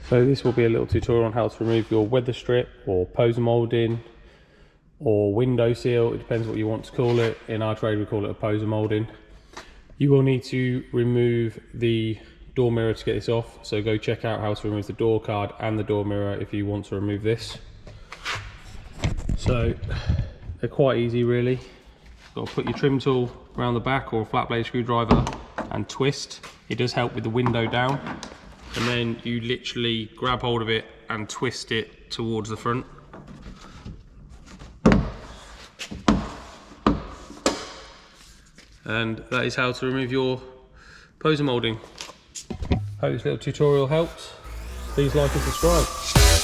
So this will be a little tutorial on how to remove your weather strip or poser moulding or window seal. It depends what you want to call it. In our trade we call it a poser moulding. You will need to remove the door mirror to get this off, so go check out how to remove the door card and the door mirror if you want to remove this. So they're quite easy really. You've got to put your trim tool around the back or a flat blade screwdriver and twist. It does help with the window down. And then you literally grab hold of it and twist it towards the front. And that is how to remove your poser moulding. Hope this little tutorial helped. Please like and subscribe.